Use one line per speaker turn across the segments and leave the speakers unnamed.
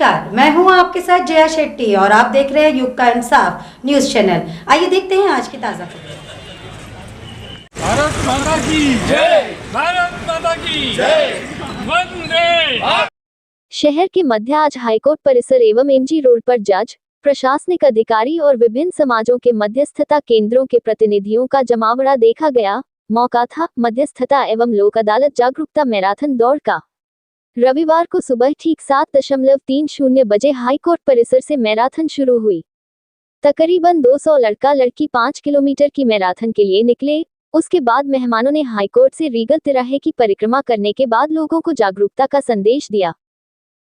नमस्कार, मैं हूं आपके साथ जया शेट्टी और आप देख रहे हैं युग का इंसाफ न्यूज चैनल। आइए देखते हैं आज की ताजा खबरें।
भारत माता की जय, भारत माता की जय, वंदे।
शहर के मध्य आज हाईकोर्ट परिसर एवं एमजी रोड पर जज, प्रशासनिक अधिकारी और विभिन्न समाजों के मध्यस्थता केंद्रों के प्रतिनिधियों का जमावड़ा देखा गया। मौका था मध्यस्थता एवं लोक अदालत जागरूकता मैराथन दौड़ का। रविवार को सुबह ठीक 7:30 बजे हाईकोर्ट परिसर से मैराथन शुरू हुई। तकरीबन 200 लड़का लड़की 5 किलोमीटर की मैराथन के लिए निकले। उसके बाद मेहमानों ने हाईकोर्ट से रीगल तिराहे की परिक्रमा करने के बाद लोगों को जागरूकता का संदेश दिया।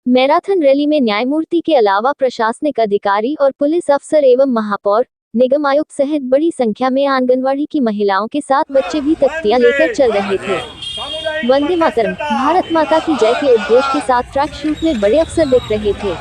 मैराथन रैली में न्यायमूर्ति के अलावा प्रशासनिक अधिकारी और पुलिस अफसर एवं महापौर, निगम आयुक्त सहित बड़ी संख्या में आंगनवाड़ी की महिलाओं के साथ बच्चे भी तख्तियां लेकर चल रहे थे। वंदे मातरम, भारत माता की जय के उद्घोष के साथ ट्रैक शूट में बड़े अफसर दिख रहे थे।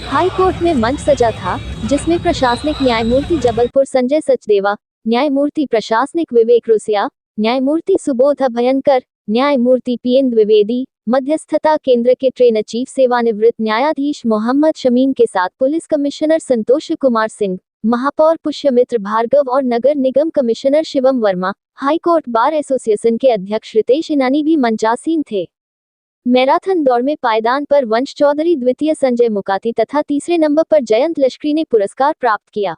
हाई कोर्ट में मंच सजा था, जिसमें प्रशासनिक न्यायमूर्ति जबलपुर संजय सचदेवा, न्यायमूर्ति प्रशासनिक विवेक रुसिया, न्यायमूर्ति सुबोध अभयंकर, न्यायमूर्ति पीएन द्विवेदी, मध्यस्थता केंद्र के ट्रेनर चीफ सेवानिवृत्त न्यायाधीश मोहम्मद शमीम के साथ पुलिस कमिश्नर संतोष कुमार सिंह, महापौर पुष्यमित्र भार्गव और नगर निगम commissioner Shivam Verma, high court bar association के अध्यक्ष रितेश इनानी भी मंचासीन थे। मैराथन दौड़ में पायदान पर वंश चौधरी, द्वितीय संजय मुकाती तथा तीसरे नंबर पर जयंत लश्करी ने पुरस्कार प्राप्त किया।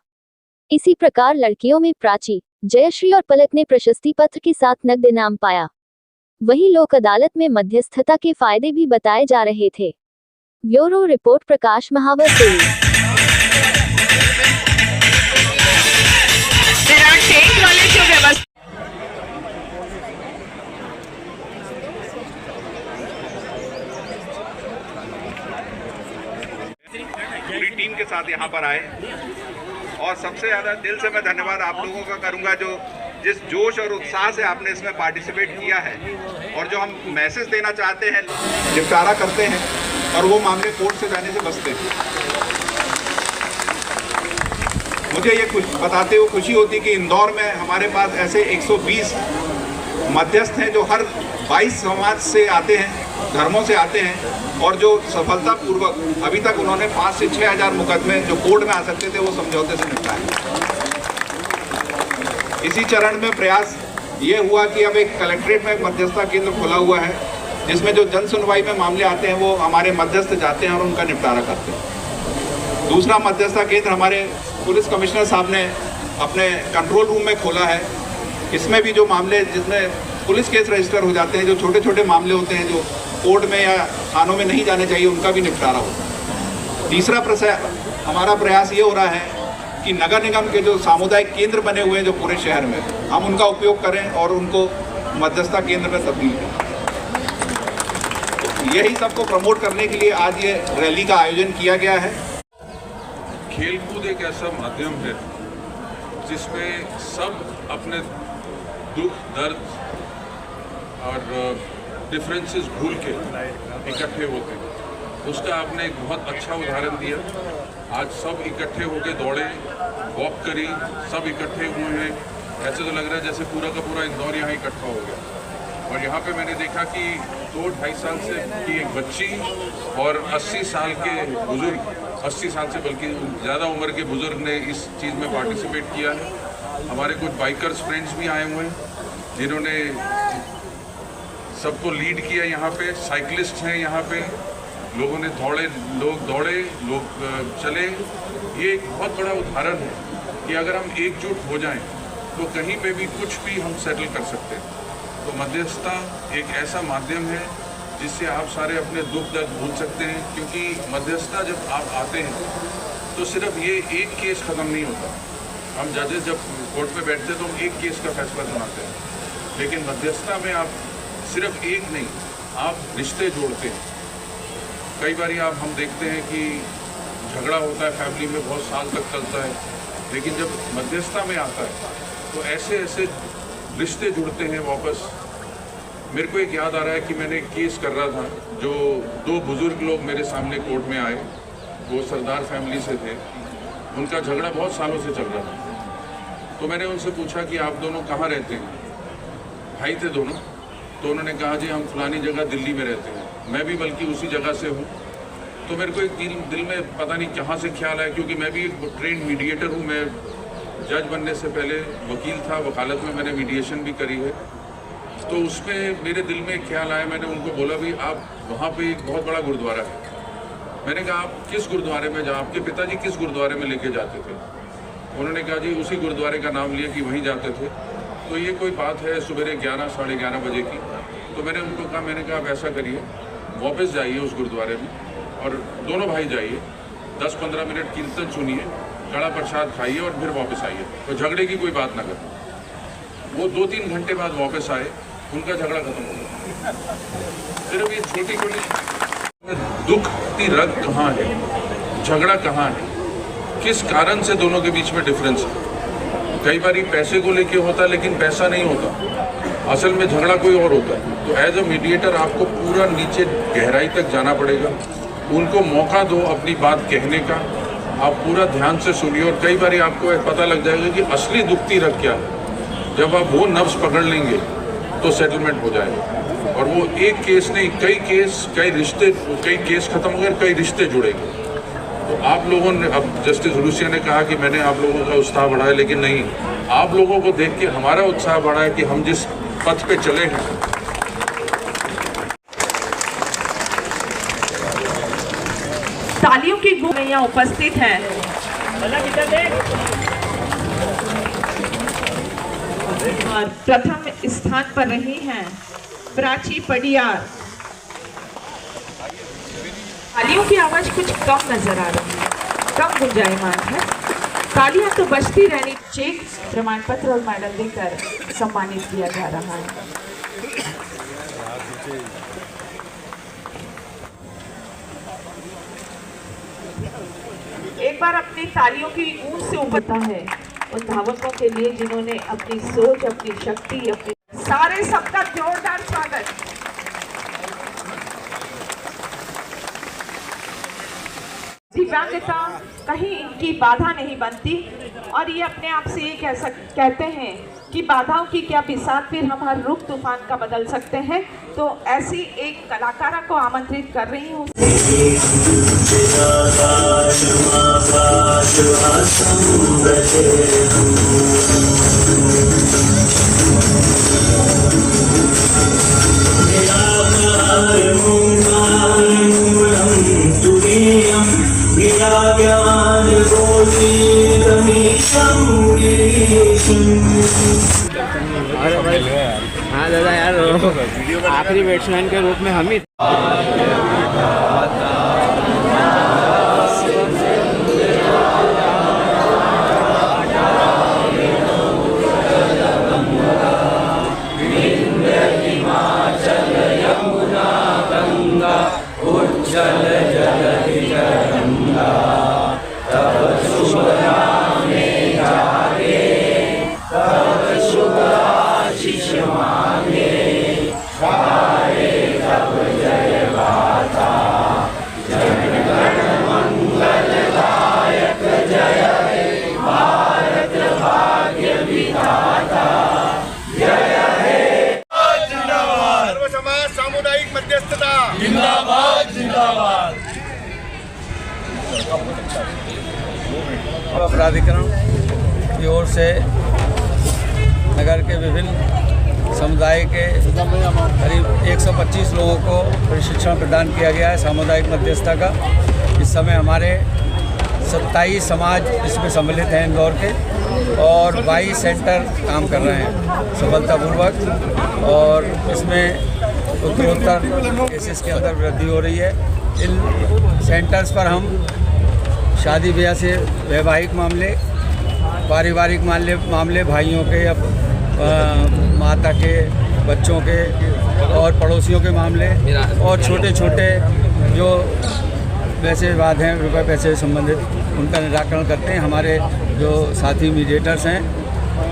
इसी प्रकार लड़कियों में प्राची, जयश्री और पलक ने प्रशस्ति पत्र के साथ नगद इनाम पाया। वहीं लोक अदालत में मध्यस्थता के फायदे भी बताए जा रहे थे। ब्यूरो रिपोर्ट प्रकाश महावर से।
पूरी टीम के साथ यहाँ पर आए और सबसे ज़्यादा दिल से मैं धन्यवाद आप लोगों का करूँगा जो जिस जोश और उत्साह से आपने इसमें पार्टिसिपेट किया है और जो हम मैसेज देना चाहते हैं, निपटारा करते हैं और वो मामले कोर्ट से जाने से बचते हैं। मुझे ये बताते हुए खुशी होती कि इंदौर में हमारे पास ऐसे 120 मध्यस्थ हैं जो हर 22 समाज से आते हैं, धर्मों से आते हैं और जो सफलतापूर्वक अभी तक उन्होंने 5 से 6 हज़ार मुकदमे जो कोर्ट में आ सकते थे वो समझौते से निपटाए। इसी चरण में प्रयास ये हुआ कि अब एक कलेक्ट्रेट में मध्यस्थता केंद्र खुला हुआ है, जिसमें जो जन सुनवाई में मामले आते हैं वो हमारे मध्यस्थ जाते हैं और उनका निपटारा करते हैं। दूसरा मध्यस्थता केंद्र हमारे पुलिस कमिश्नर साहब ने अपने कंट्रोल रूम में खोला है। इसमें भी जो मामले जिसमें पुलिस केस रजिस्टर हो जाते हैं, जो छोटे छोटे मामले होते हैं जो कोर्ट में या थानों में नहीं जाने चाहिए, उनका भी निपटारा होता है। तीसरा हमारा प्रयास ये हो रहा है कि नगर निगम के जो सामुदायिक केंद्र बने हुए हैं जो पूरे शहर में, हम उनका उपयोग करें और उनको मध्यस्थता केंद्र में तब्दील करें। यही सबको प्रमोट करने के लिए आज ये रैली का आयोजन किया गया है।
खेलकूद एक ऐसा माध्यम है जिसमें सब अपने दुख दर्द और डिफरेंसेस भूल के इकट्ठे होते हैं। उसका आपने एक बहुत अच्छा उदाहरण दिया। आज सब इकट्ठे होकर दौड़े, वॉक करी, सब इकट्ठे हुए हैं। ऐसे तो लग रहा है जैसे पूरा का पूरा इंदौर यहाँ इकट्ठा हो गया। और यहाँ पे मैंने देखा कि 2-2.5 साल से की एक बच्ची और 80 साल के बुजुर्ग, 80 साल से बल्कि ज़्यादा उम्र के बुजुर्ग ने इस चीज़ में पार्टिसिपेट किया है। हमारे कुछ बाइकर्स फ्रेंड्स भी आए हुए हैं जिन्होंने सबको लीड किया। यहाँ पे साइकिलिस्ट हैं, यहाँ पे लोगों ने लोग दौड़े, लोग चले। ये एक बहुत बड़ा उदाहरण है कि अगर हम एकजुट हो जाएं तो कहीं पे भी कुछ भी हम सेटल कर सकते हैं। तो मध्यस्थता एक ऐसा माध्यम है जिससे आप सारे अपने दुख दर्द भूल सकते हैं, क्योंकि मध्यस्थता जब आप आते हैं तो सिर्फ ये एक केस ख़त्म नहीं होता। हम जजेस जब कोर्ट में बैठते हैं तो हम एक केस का फैसला सुनाते हैं, लेकिन मध्यस्थता में आप सिर्फ एक नहीं, आप रिश्ते जोड़ते हैं। कई बार हम देखते हैं कि झगड़ा होता है फैमिली में, बहुत साल तक चलता है, लेकिन जब मध्यस्थता में आता है तो ऐसे ऐसे रिश्ते जुड़ते हैं वापस। मेरे को एक याद आ रहा है कि मैंने एक केस कर रहा था, जो 2 बुजुर्ग लोग मेरे सामने कोर्ट में आए। वो सरदार फैमिली से थे, उनका झगड़ा बहुत सालों से चल रहा था। तो मैंने उनसे पूछा कि आप दोनों कहाँ रहते हैं? भाई थे दोनों। तो उन्होंने कहा जी हम फलानी जगह दिल्ली में रहते हैं। मैं भी बल्कि उसी जगह से हूँ। तो मेरे को एक दिल में पता नहीं कहाँ से ख्याल आया, क्योंकि मैं भी एक ट्रेंड मीडिएटर हूँ। मैं जज बनने से पहले वकील था, वकालत में मैंने मीडिएशन भी करी है। तो उसमें मेरे दिल में एक ख्याल आया, मैंने उनको बोला भी आप वहाँ पे एक बहुत बड़ा गुरुद्वारा है। मैंने कहा आप किस गुरुद्वारे में आपके पिताजी किस गुरुद्वारे में लेके जाते थे? उन्होंने कहा जी उसी गुरुद्वारे का नाम लिया कि वहीं जाते थे। तो ये कोई बात है सुबह 11 साढ़े 11 बजे की। तो मैंने उनको कहा, मैंने कहा आप ऐसा करिए, वापस जाइए उस गुरुद्वारे में और दोनों भाई जाइए, 10-15 मिनट कीर्तन सुनिए, कड़ा प्रसाद खाइए और फिर वापस आइए, तो झगड़े की कोई बात ना करें। वो 2-3 घंटे बाद वापस आए, उनका झगड़ा खत्म हो गया। सिर्फ ये छोटी छोटी दुख की रग कहाँ है, झगड़ा कहाँ है, किस कारण से दोनों के बीच में डिफरेंस है? कई बार पैसे को लेके होता है, लेकिन पैसा नहीं होता, असल में झगड़ा कोई और होता है। तो एज अ मीडिएटर आपको पूरा नीचे गहराई तक जाना पड़ेगा, उनको मौका दो अपनी बात कहने का, आप पूरा ध्यान से सुनिए और कई बार आपको पता लग जाएगा कि असली दुखती रग क्या है। जब आप वो नब्ज पकड़ लेंगे तो सेटलमेंट हो जाएगा। और वो एक केस नहीं, कई रिश्ते, कई केस खत्म हो गए, कई रिश्ते जुड़ेंगे। तो आप लोगों ने, अब जस्टिस लुसिया ने कहा कि मैंने आप लोगों का उत्साह बढ़ाया, लेकिन नहीं, आप लोगों को देख के हमारा उत्साह बढ़ा है कि हम जिस पथ पे चले हैं।
तालियों की गूंज यहाँ उपस्थित हैं। और प्रथम स्थान पर रही हैं प्राची पडियार। तालियों की आवाज कुछ कम नजर आ रही है, कम गुंजायमान है। तालियां तो बजती रहनी। चेक, प्रमाण पत्र और मेडल देकर सम्मानित किया जा रहा है। एक बार अपनी तालियों की गूंज से उभरता है उन धावकों के लिए जिन्होंने अपनी सोच, अपनी शक्ति, अपनी सारे सबका जोरदार स्वागत। दिव्यांगता कहीं इनकी बाधा नहीं बनती और ये अपने आप से ये कहते हैं कि बाधाओं की क्या बिसात, फिर हम हर रुख तूफान का बदल सकते हैं। तो ऐसी एक कलाकारा को आमंत्रित कर रही हूँ।
हाँ दादा यार, आखिरी बैट्समैन के रूप में हम ही।
सामुदायिक मध्यस्थता
जिंदाबाद जिंदाबाद।
प्राधिकरण की ओर से नगर के विभिन्न समुदाय के करीब 125 लोगों को प्रशिक्षण प्रदान किया गया है सामुदायिक मध्यस्थता का। इस समय हमारे 27 समाज इसमें सम्मिलित हैं इंदौर के और 22 सेंटर काम कर रहे हैं सफलतापूर्वक और इसमें उत्तरोत्तर केसेस के अंदर वृद्धि हो रही है। इन सेंटर्स पर हम शादी ब्याह से वैवाहिक मामले, पारिवारिक मामले भाइयों के या माता के बच्चों के और पड़ोसियों के मामले और छोटे छोटे जो वैसे विवाद हैं रुपये पैसे से संबंधित, उनका निराकरण करते हैं। हमारे जो साथी मीडिएटर्स हैं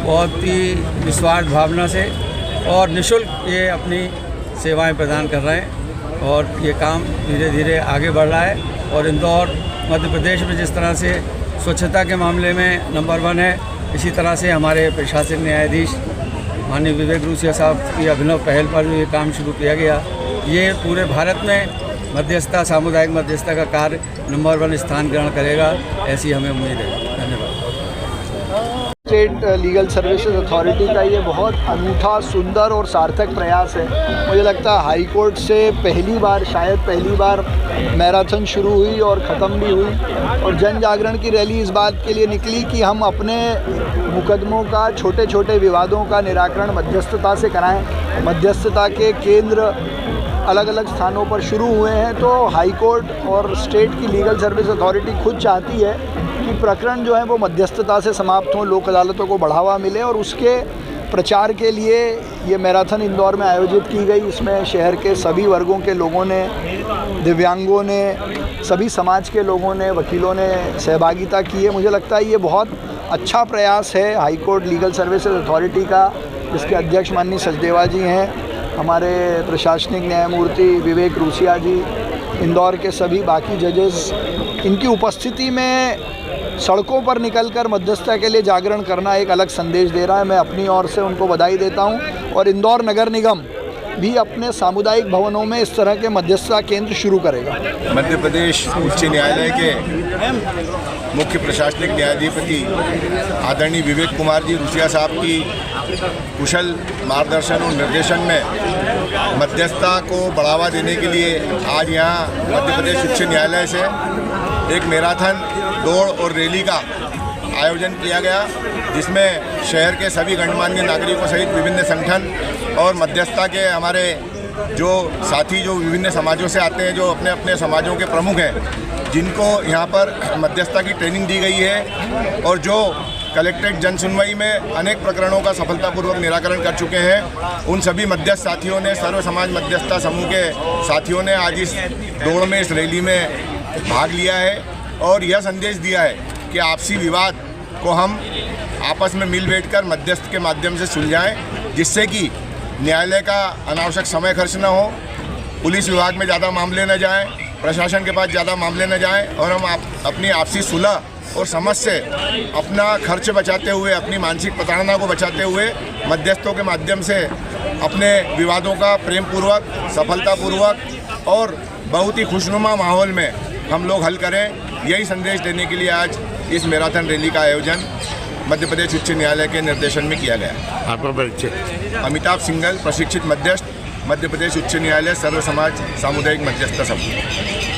बहुत ही निस्वार्थ भावना से और निःशुल्क ये अपनी सेवाएं प्रदान कर रहे हैं और ये काम धीरे धीरे आगे बढ़ रहा है। और इंदौर मध्य प्रदेश में जिस तरह से स्वच्छता के मामले में नंबर 1 है, इसी तरह से हमारे प्रशासनिक न्यायाधीश माननीय विवेक लुसिया साहब की अभिनव पहल पर ये काम शुरू किया गया। ये पूरे भारत में मध्यस्थता, सामुदायिक मध्यस्थता का कार्य नंबर 1 स्थान ग्रहण करेगा, ऐसी हमें उम्मीद है। धन्यवाद।
स्टेट लीगल सर्विसेज अथॉरिटी का ये बहुत अनूठा, सुंदर और सार्थक प्रयास है। मुझे लगता है हाई कोर्ट से शायद पहली बार मैराथन शुरू हुई और ख़त्म भी हुई, और जन जागरण की रैली इस बात के लिए निकली कि हम अपने मुकदमों का, छोटे छोटे विवादों का निराकरण मध्यस्थता से कराएं। मध्यस्थता के केंद्र अलग अलग स्थानों पर शुरू हुए हैं, तो हाई कोर्ट और स्टेट की लीगल सर्विस अथॉरिटी खुद चाहती है कि प्रकरण जो है वो मध्यस्थता से समाप्त हों, लोक अदालतों को बढ़ावा मिले, और उसके प्रचार के लिए ये मैराथन इंदौर में आयोजित की गई। इसमें शहर के सभी वर्गों के लोगों ने, दिव्यांगों ने, सभी समाज के लोगों ने, वकीलों ने सहभागिता की है। मुझे लगता है ये बहुत अच्छा प्रयास है high court legal services authority का, जिसके अध्यक्ष माननीय सचदेवा जी हैं, हमारे प्रशासनिक न्यायमूर्ति विवेक रूसिया जी, इंदौर के सभी बाकी जजेस, इनकी उपस्थिति में सड़कों पर निकलकर मध्यस्थता के लिए जागरण करना एक अलग संदेश दे रहा है। मैं अपनी ओर से उनको बधाई देता हूं, और इंदौर नगर निगम भी अपने सामुदायिक भवनों में इस तरह के मध्यस्थता केंद्र शुरू करेगा।
मध्य प्रदेश उच्च न्यायालय के मुख्य प्रशासनिक न्यायाधिपति आदरणीय विवेक कुमार जी रूसिया साहब की कुशल मार्गदर्शन और निर्देशन में मध्यस्थता को बढ़ावा देने के लिए आज यहाँ मध्य प्रदेश उच्च न्यायालय से एक मैराथन दौड़ और रैली का आयोजन किया गया, जिसमें शहर के सभी गणमान्य नागरिकों सहित विभिन्न संगठन और मध्यस्थता के हमारे जो साथी जो विभिन्न समाजों से आते हैं, जो अपने अपने समाजों के प्रमुख हैं, जिनको यहाँ पर मध्यस्थता की ट्रेनिंग दी गई है और जो कलेक्ट्रेट जन सुनवाई में अनेक प्रकरणों का सफलतापूर्वक निराकरण कर चुके हैं, उन सभी मध्यस्थ साथियों ने, सर्व समाज मध्यस्थता समूह के साथियों ने आज इस दौड़ में, इस रैली में भाग लिया है और यह संदेश दिया है कि आपसी विवाद को हम आपस में मिल बैठकर मध्यस्थ के माध्यम से सुलझाएं, जिससे कि न्यायालय का अनावश्यक समय खर्च न हो, पुलिस विभाग में ज़्यादा मामले न जाएं, प्रशासन के पास ज़्यादा मामले न जाएं, और हम अपनी आपसी सुलह और समझ से अपना खर्च बचाते हुए, अपनी मानसिक प्रताड़ना को बचाते हुए मध्यस्थों के माध्यम से अपने विवादों का प्रेम पूर्वक, सफलतापूर्वक और बहुत ही खुशनुमा माहौल में हम लोग हल करें। यही संदेश देने के लिए आज इस मैराथन रैली का आयोजन मध्य प्रदेश उच्च न्यायालय के निर्देशन में किया गया।
आपका परिचय?
अमिताभ सिंघल, प्रशिक्षित मध्यस्थ, मध्य प्रदेश उच्च न्यायालय सर्व समाज सामुदायिक मध्यस्थता समूह।